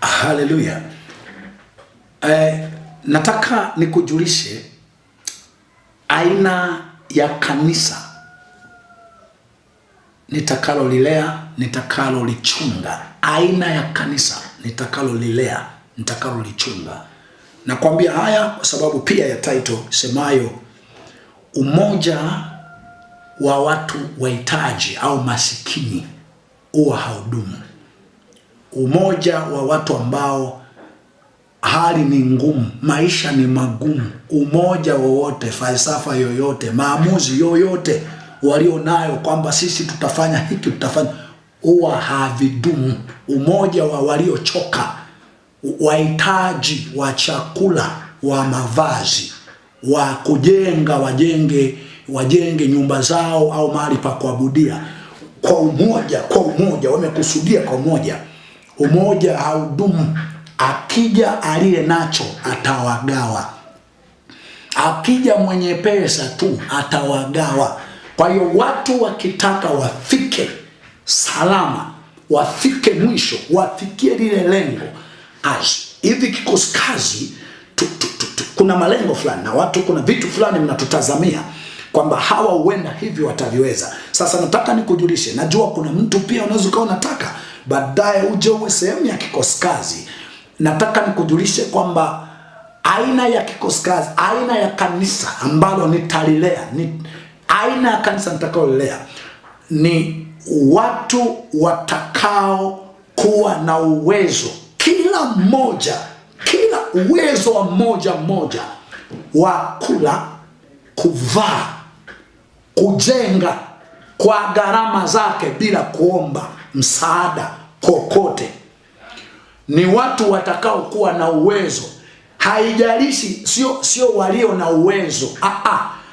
Haleluya. Nataka nikujulishe aina ya kanisa nitakalolilea, nitakalolichunga. Aina ya kanisa nitakalolilea, nitakalolichunga. Nakwambia haya kwa sababu pia ya title semayo umoja wa watu wahitaji au masikini huwa haudumu. Umoja wa watu ambao hali ni ngumu, maisha ni magumu, umoja wowote, falsafa yoyote, maamuzi yoyote walio nayo kwamba sisi tutafanya hiki, tutafanya, huwa havidumu. Umoja wa waliochoka, wahitaji wa chakula, wa mavazi, wa kujenga, wajenge nyumba zao au mahali pa kuabudia, kwa umoja, wamekusudia kwa umoja. Umoja haudumu. Akija aliye nacho atawagawa. Akija mwenye pesa tu atawagawa. Kwa hiyo watu wakitaka wafike salama, wafike mwisho, wafikie lile lengo, hivi kikosi kazi kuna malengo fulani na watu, kuna vitu fulani mnatutazamia kwamba hawa huenda hivi wataviweza. Sasa nataka nikujulishe, najua kuna mtu pia unaweza kuwa unataka baadaye uje uwe sehemu ya kikosi kazi. Nataka nikujulishe kwamba aina ya kikosi kazi, aina ya kanisa ambalo nitalilea, aina ya kanisa nitakalolilea ni watu watakao kuwa na uwezo, kila uwezo wa mmoja wa kula, kuvaa, kujenga kwa gharama zake bila kuomba msaada kokote. Ni watu watakao kuwa na uwezo. Haijalishi sio walio na uwezo.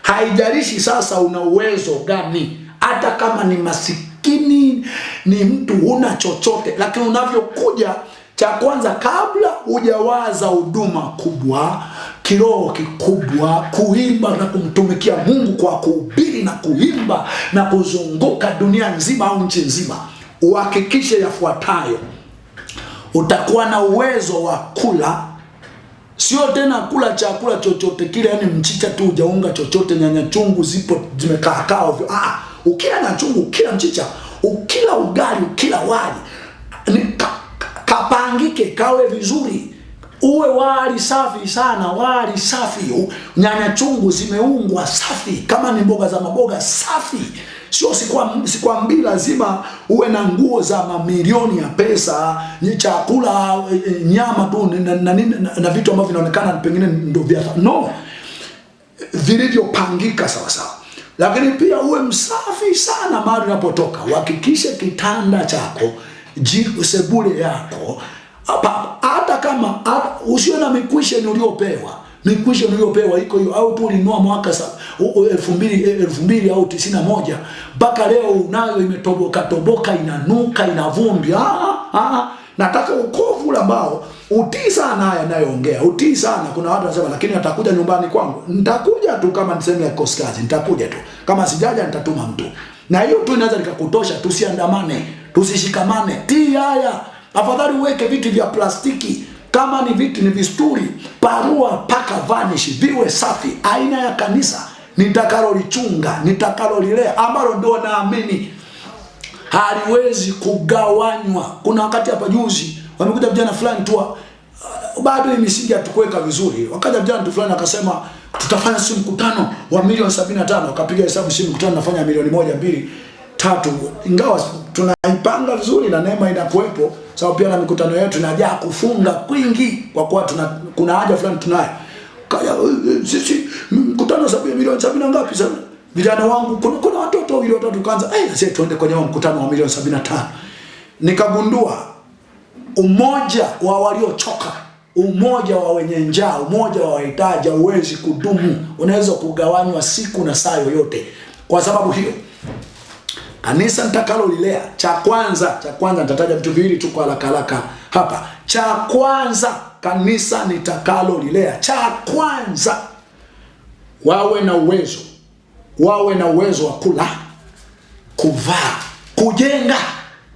Haijalishi sasa una uwezo gani. Hata kama ni masikini, ni mtu huna chochote, lakini unavyokuja, cha kwanza kabla hujawaza huduma kubwa, kiroho kikubwa, kuimba na kumtumikia Mungu kwa kuhubiri na kuimba na kuzunguka dunia nzima au nchi nzima, uhakikishe yafuatayo. Utakuwa na uwezo wa kula, sio tena kula chakula chochote kile, yani mchicha tu, hujaunga chochote, nyanya chungu zipo zimekaa ovyo. Ukila na chungu, ukila mchicha, ukila ugali, ukila wali, kapangike, kawe vizuri. Uwe wali safi sana, wali safi, nyanya chungu zimeungwa safi, kama ni mboga za maboga safi. Sio sikwambii lazima uwe na nguo za mamilioni ya pesa, ni chakula, nyama tu na vitu ambavyo vinaonekana pengine ndio vya no, vilivyopangika sawa sawa. Lakini pia uwe msafi sana mahali unapotoka. Uhakikishe kitanda chako, sebule yako, hata kama usio na mikwishe uliopewa. Mikwishe uliopewa iko hiyo, au tu ulinunua mwaka 2000 au 91 mpaka leo unayo imetoboka, inanuka, ina vumbi. Nataka ukovu ambao utii sana haya nayoongea, utii sana. Kuna watu wanasema lakini atakuja nyumbani kwangu. Nitakuja tu kama niseme ya kikosi kazi, nitakuja tu. Kama sijaja nitatuma mtu. Na hiyo tu inaweza nikakutosha. Tusiandamane, tusishikamane. Tii haya. Afadhali uweke vitu vya plastiki. Kama ni vitu ni visturi, parua paka vanish, viwe safi. Aina ya kanisa nitakalolichunga, nitakalolilea, ambalo ndio naamini haliwezi kugawanywa. Kuna wakati hapa juzi wamekuja vijana fulani tu, bado hii misingi hatukuweka vizuri. Wakaja vijana tu fulani akasema tutafanya si mkutano wa milioni 75. Wakapiga hesabu, si mkutano nafanya milioni 1, 2, 3. Ingawa tunaipanga vizuri na neema inakuepo, sababu pia na mikutano yetu inajaa kufunga kwingi, kwa kuwa kuna haja fulani tunayo. Sisi mkutano milioni 70 ngapi sana? Vijana wangu, kuna watoto wawili watatu kaanza, sasa tuende kwenye mkutano wa milioni 75. Nikagundua umoja wa waliochoka, umoja wa wenye njaa, umoja wa wahitaji hauwezi kudumu. Unaweza kugawanywa siku na saa yoyote. Kwa sababu hiyo, kanisa nitakalolilea, cha kwanza nitataja vitu viwili tu kwa haraka hapa. Cha kwanza, kanisa nitakalolilea, cha kwanza, wawe na uwezo wa kula, kuvaa, kujenga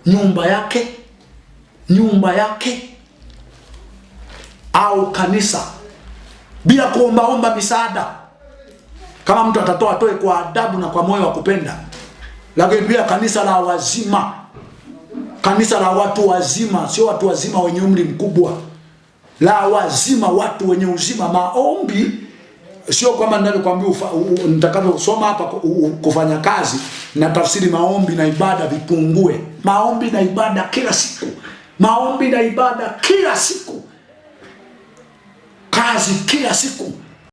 nyumba yake, au kanisa bila kuombaomba misaada. Kama mtu atatoa atoe kwa adabu na kwa moyo wa kupenda. Lakini pia kanisa la wazima, kanisa la watu wazima, sio watu wazima wenye umri mkubwa, la wazima, watu wenye uzima. Maombi sio kwamba ninavyokuambia nitakavyosoma hapa kufanya kazi na tafsiri maombi na ibada vipungue. Maombi na ibada kila siku, maombi na ibada kila siku, kazi kila siku.